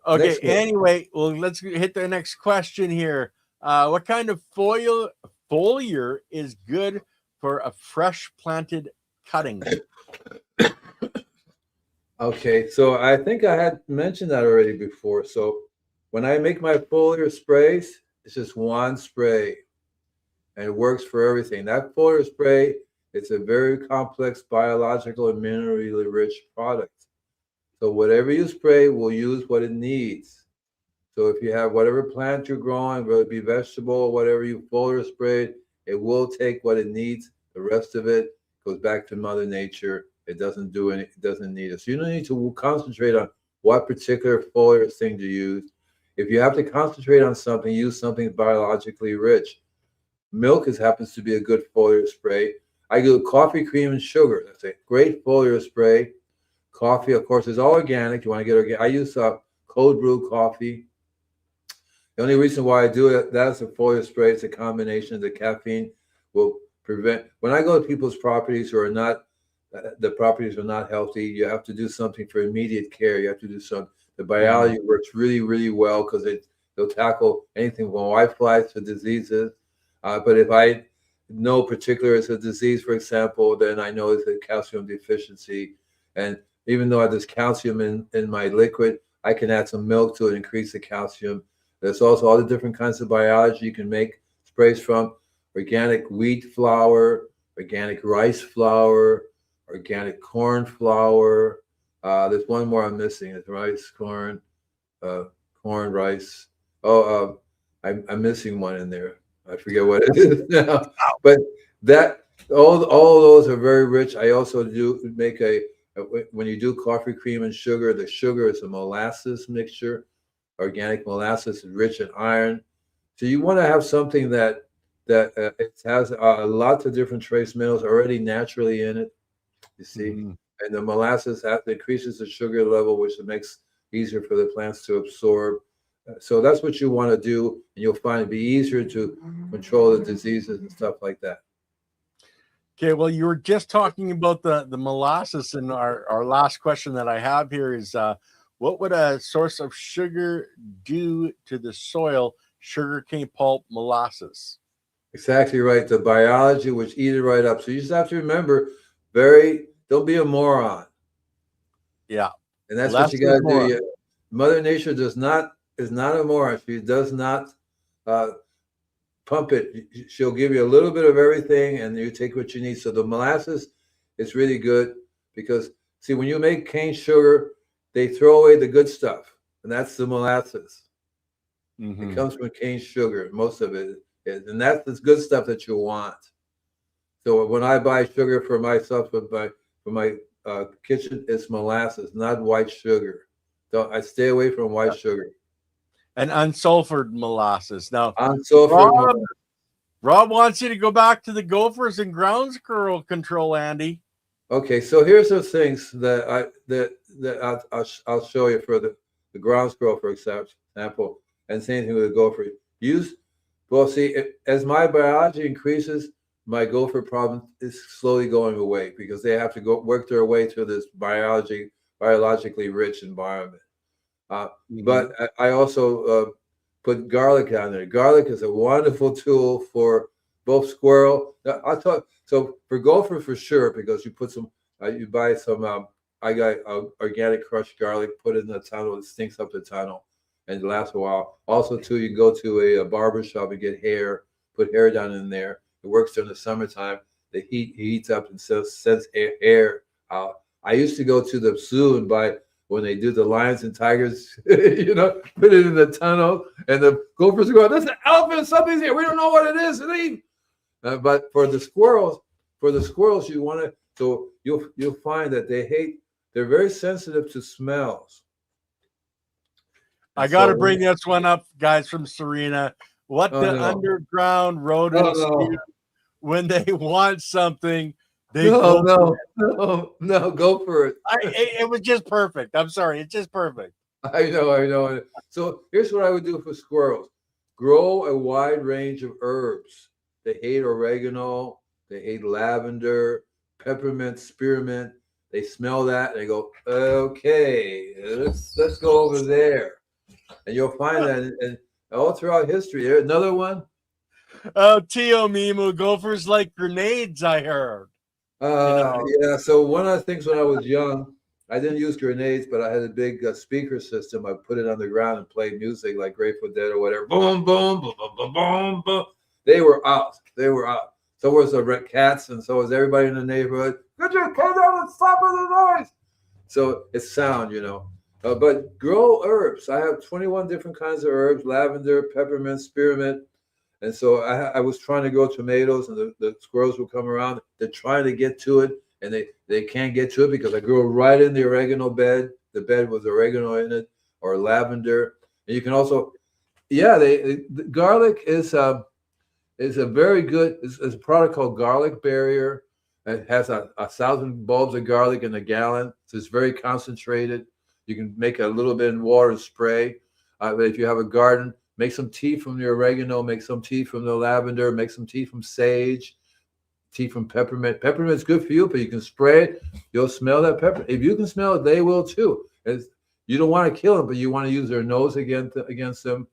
Okay. Next one. Anyway, well, let's hit the next question here. What kind of foliar is good for a fresh planted cutting? Okay, so I think I had mentioned that already before. So when I make my foliar sprays, it's just one spray, and it works for everything. That foliar spray, it's a very complex biological and minerally rich product. So whatever you spray will use what it needs. So if you have whatever plant you're growing, whether it be vegetable or whatever you foliar sprayed, it will take what it needs. The rest of it goes back to Mother Nature. It doesn't do any. It doesn't need it. So you don't need to concentrate on what particular foliar thing to use. If you have to concentrate on something, use something biologically rich. Milk happens to be a good foliar spray. I do coffee, cream, and sugar. That's a great foliar spray. Coffee, of course, is all organic. You want to get organic. I use cold brew coffee. The only reason why I do it, that's a foliar spray. It's a combination of the caffeine will prevent. When I go to people's properties who are not, the properties are not healthy, you have to do something for immediate care. You have to do some. The biology works really, really well because they'll tackle anything from whiteflies to diseases. But if I know particular it's a disease, for example, then I know it's a calcium deficiency. And even though there's calcium in my liquid, I can add some milk to it, increase the calcium. There's also all the different kinds of biology you can make sprays from: organic wheat flour, organic rice flour, organic corn flour. There's one more I'm missing. It's rice, corn, rice. Oh, I'm missing one in there. I forget what it is now. But that all those are very rich. I also do make when you do coffee, cream, and sugar. The sugar is a molasses mixture. Organic molasses is rich in iron. So you want to have something that it has lots of different trace minerals already naturally in it. You see, and the molasses increases the sugar level, which makes easier for the plants to absorb. So that's what you want to do, and you'll find it be easier to control the diseases and stuff like that. Okay, well, you were just talking about the molasses, and our last question that I have here is, what would a source of sugar do to the soil? Sugarcane pulp, molasses. Exactly right. The biology which eat it right up. So you just have to remember, don't be a moron. Yeah. And that's what you got to do. Mother Nature does not is not a moron. She does not pump it. She'll give you a little bit of everything, and you take what you need. So the molasses is really good because, see, when you make cane sugar, they throw away the good stuff, and that's the molasses. It comes from cane sugar, most of it is, and that's the good stuff that you want. So when I buy sugar for myself, for my kitchen, it's molasses, not white sugar. So I stay away from white sugar. And unsulfured molasses. Now, Unsulfured Rob wants you to go back to the gophers and ground squirrel control, Andy. Okay, so here's the things that I'll show you for the ground squirrel, for example, and same thing with the gopher. As my biology increases, my gopher problem is slowly going away because they have to work their way through this biologically rich environment. But I also put garlic on there. Garlic is a wonderful tool for both squirrel. So for gopher for sure, because you put some, you buy some. I got organic crushed garlic, put it in the tunnel. It stinks up the tunnel, and it lasts a while. Also, too, you can go to a barber shop and get hair. Put hair down in there. It works during the summertime. The heat heats up and sends air out. I used to go to the zoo and buy, when they do the lions and tigers, put it in the tunnel, and the gophers go, "There's an elephant, something's here. We don't know what it is." But for the squirrels, you want to. So you'll find that they're very sensitive to smells. I got to bring this one up, guys, from Serena. What underground rodents do when they want something? Go for it. It was just perfect. I'm sorry. It's just perfect. I know. So here's what I would do for squirrels. Grow a wide range of herbs. They hate oregano. They hate lavender, peppermint, spearmint. They smell that and they go, okay, let's go over there. And you'll find that and all throughout history. There's another one. Oh, Tio Mimu, gophers like grenades, I heard. Yeah, so one of the things when I was young, I didn't use grenades, but I had a big speaker system. I put it on the ground and played music like Grateful Dead or whatever. Boom, boom, boom, boom, boom, boom, boom. They were out. So was the cats, and so was everybody in the neighborhood. Could you come down and stop with the noise? So it's sound, But grow herbs. I have 21 different kinds of herbs: lavender, peppermint, spearmint. And so I was trying to grow tomatoes, and the squirrels would come around. They're trying to get to it, and they can't get to it because I grew right in the oregano bed. The bed was oregano in it, or lavender. And you can also, the garlic is a very good. It's a product called Garlic Barrier. It has 1,000 bulbs of garlic in a gallon, so it's very concentrated. You can make a little bit in water and spray. But if you have a garden, make some tea from the oregano, make some tea from the lavender, make some tea from sage, tea from peppermint. Peppermint's good for you, but you can spray it. You'll smell that pepper. If you can smell it, they will too. You don't want to kill them, but you want to use their nose against them.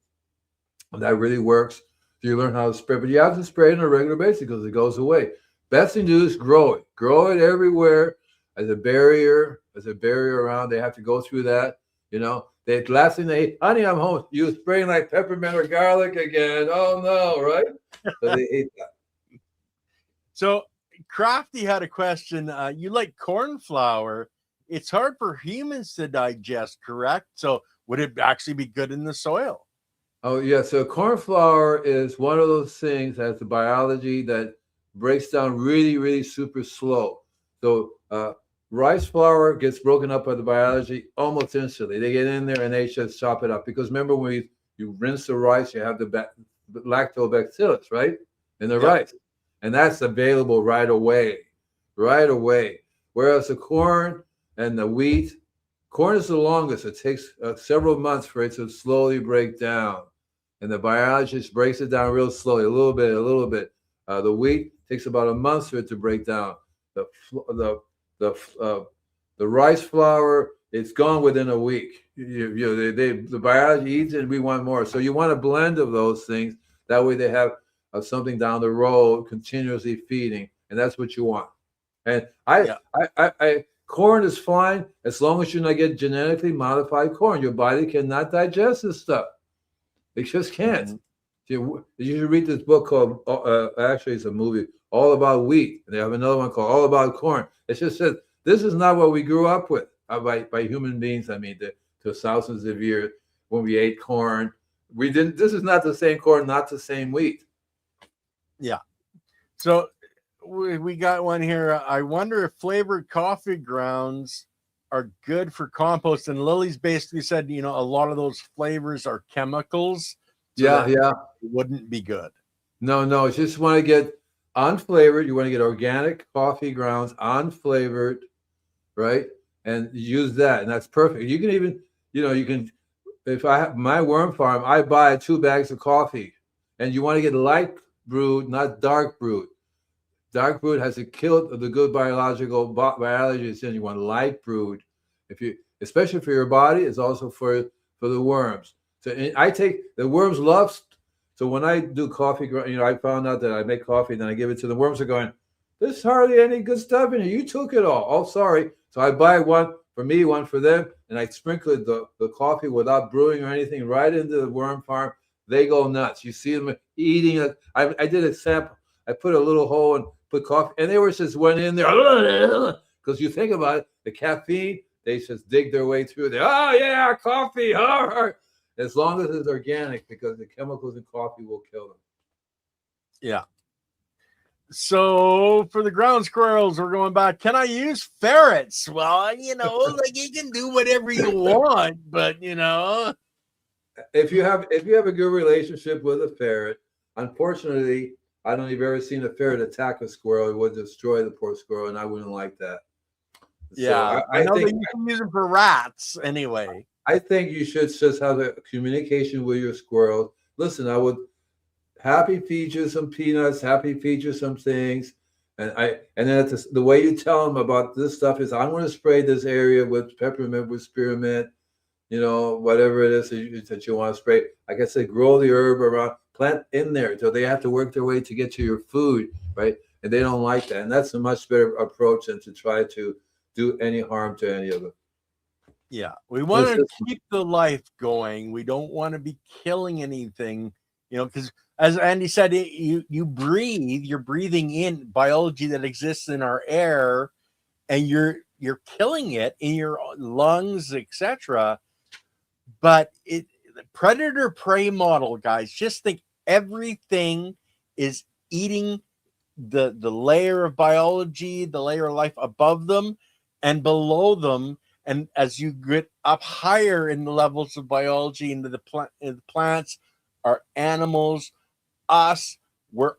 And that really works. So you learn how to spray. But you have to spray it on a regular basis because it goes away. Best thing to do is grow it. Grow it everywhere as a barrier around. They have to go through that, The last thing they hate, honey, I'm home. You spraying like peppermint or garlic again. Oh, no, right? So they hate that. So Crafty had a question. You like corn flour. It's hard for humans to digest, correct? So would it actually be good in the soil? Oh, yeah. So corn flour is one of those things that has the biology that breaks down really, really super slow. So rice flour gets broken up by the biology almost instantly. They get in there and they just chop it up. Because remember, when you rinse the rice, you have the lactobacillus, right? In the rice. And that's available right away. Whereas the corn and the wheat, corn is the longest. It takes several months for it to slowly break down. And the biologist breaks it down real slowly, a little bit. The wheat takes about a month for it to break down. The rice flour, it's gone within a week. The biology eats it, and we want more. So you want a blend of those things. That way they have something down the road continuously feeding, and that's what you want. And corn is fine as long as you not get genetically modified corn. Your body cannot digest this stuff. They just can't. Mhm. You should read this book called, actually, it's a movie, All About Wheat. And they have another one called All About Corn. It just says, this is not what we grew up with by human beings. I mean, to thousands of years when we ate corn. We didn't, this is not the same corn, not the same wheat. Yeah. So we got one here. I wonder if flavored coffee grounds are good for compost. And Lily's basically said, a lot of those flavors are chemicals. So Yeah, yeah. It wouldn't be good. No. You just want to get unflavored. You want to get organic coffee grounds, unflavored, right? And use that. And that's perfect. You can even, you can, if I have my worm farm, I buy 2 bags of coffee. And you want to get light brewed, not dark brewed. Dark brewed has to kill the good biological biology. And you want light brewed, especially for your body. It's also for the worms. So I take the worms love. So when I do coffee, I found out that I make coffee and then I give it to the worms. Are going, there's hardly any good stuff in here. You took it all. Oh, sorry. So I buy one for me, one for them, and I sprinkle the coffee without brewing or anything right into the worm farm. They go nuts. You see them eating it. I did a sample. I put a little hole and put coffee, and they just went in there because you think about it, the caffeine, they just dig their way through there. Oh yeah, coffee. As long as it's organic, because the chemicals in coffee will kill them. Yeah. So for the ground squirrels, we're going back. Can I use ferrets? Well, like you can do whatever you want, but if you have a good relationship with a ferret, unfortunately, I don't think I've ever seen a ferret attack a squirrel. It would destroy the poor squirrel, and I wouldn't like that. Yeah, so I know think that you can use them for rats anyway. I think you should just have a communication with your squirrels. Listen, I would happy feed you some peanuts, happy feed you some things. And then the way you tell them about this stuff is, I'm going to spray this area with peppermint, with spearmint, whatever it is that you want to spray. Like I said, grow the herb around, plant in there. So they have to work their way to get to your food, right? And they don't like that. And that's a much better approach than to try to do any harm to any of them. Yeah, we want to keep the life going. We don't want to be killing anything, because as Andy said, you breathe, you're breathing in biology that exists in our air, and you're killing it in your lungs, etc. But the predator prey model, guys, just think everything is eating the layer of biology, the layer of life above them and below them. And as you get up higher in the levels of biology into the plants, our animals, us, we're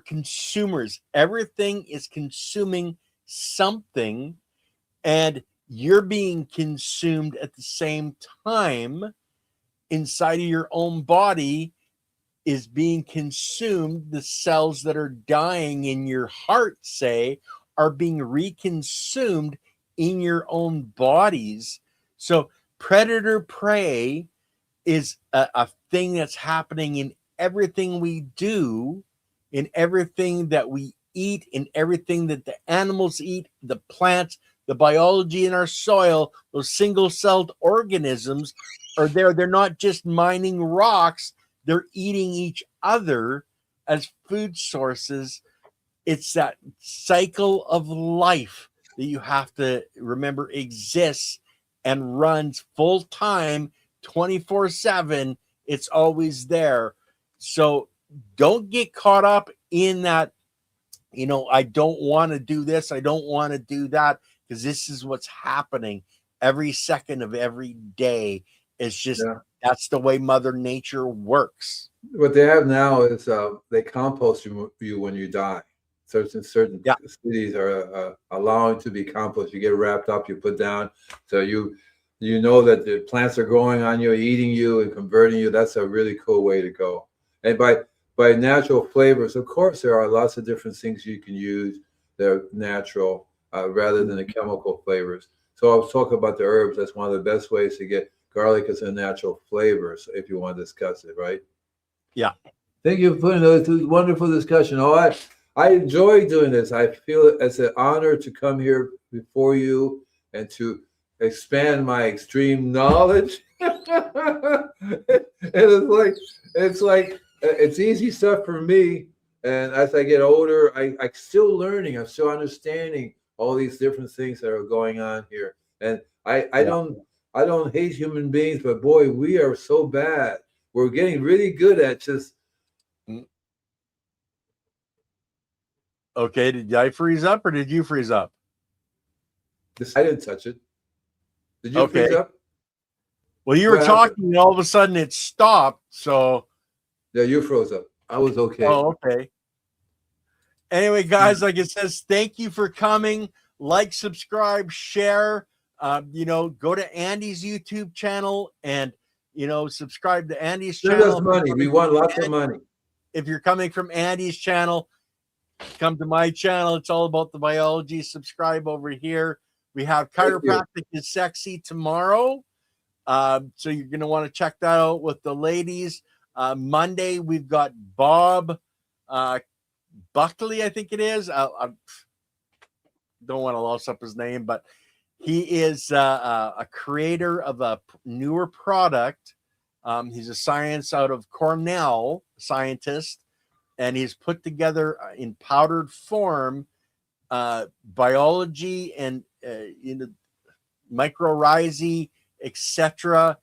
consumers. Everything is consuming something, and you're being consumed at the same time. Inside of your own body is being consumed. The cells that are dying in your heart, say, are being reconsumed in your own bodies. So predator prey is a thing that's happening in everything we do, in everything that we eat, in everything that the animals eat, the plants, the biology in our soil. Those single-celled organisms are there. They're not just mining rocks, they're eating each other as food sources. It's that cycle of life that you have to remember exists and runs full time, 24/7. It's always there. So don't get caught up in that, I don't want to do this, I don't want to do that, because this is what's happening every second of every day. It's just, that's the way Mother Nature works. What they have now is they compost you when you die. Certain cities are allowing to be compost. You get wrapped up, you put down, so you know that the plants are growing on you, eating you, and converting you. That's a really cool way to go. And by natural flavors, of course, there are lots of different things you can use that are natural rather than the chemical flavors. So I was talking about the herbs. That's one of the best ways to get garlic as a natural flavor. So if you want to discuss it, right? Yeah. Thank you for putting those wonderful discussion. I enjoy doing this. I feel it as an honor to come here before you and to expand my extreme knowledge. It's easy stuff for me. And as I get older, I'm still learning. I'm still understanding all these different things that are going on here. And Yeah. I don't hate human beings, but boy, we are so bad. We're getting really good at just. Okay, did I freeze up or did you freeze up? I didn't touch it. Did you Okay. freeze up? Well, you were What happened? talking and all of a sudden it stopped. So, Yeah, you froze up. I was okay. oh, okay. Anyway, guys, like it says, thank you for coming. Like, subscribe, share. Go to Andy's YouTube channel and subscribe to Andy's Send channel. us money. We want lots of money. If you're coming from Andy's channel, come to my channel. It's all about the biology. Subscribe over here. We have Chiropractic is Sexy tomorrow. So you're going to want to check that out with the ladies. Monday, we've got Bob Buckley, I think it is. I don't want to loss up his name, but he is a creator of a newer product. He's a science out of Cornell scientist, and he's put together in powdered form biology and mycorrhizae, etc.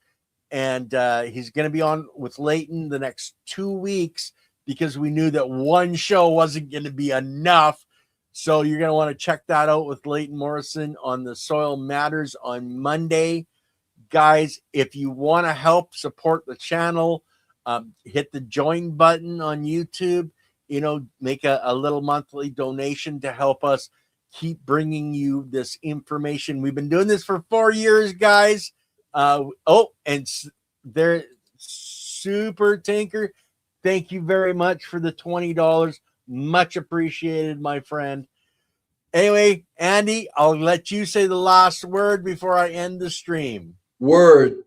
And he's going to be on with Leighton the next 2 weeks because we knew that one show wasn't going to be enough. So you're going to want to check that out with Leighton Morrison on the Soil Matters on Monday. Guys, if you want to help support the channel, hit the join button on YouTube. Make a little monthly donation to help us keep bringing you this information. We've been doing this for 4 years, guys. And they're Super Tinker. Thank you very much for the $20. Much appreciated, my friend. Anyway, Andy, I'll let you say the last word before I end the stream. Word.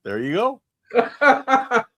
There you go.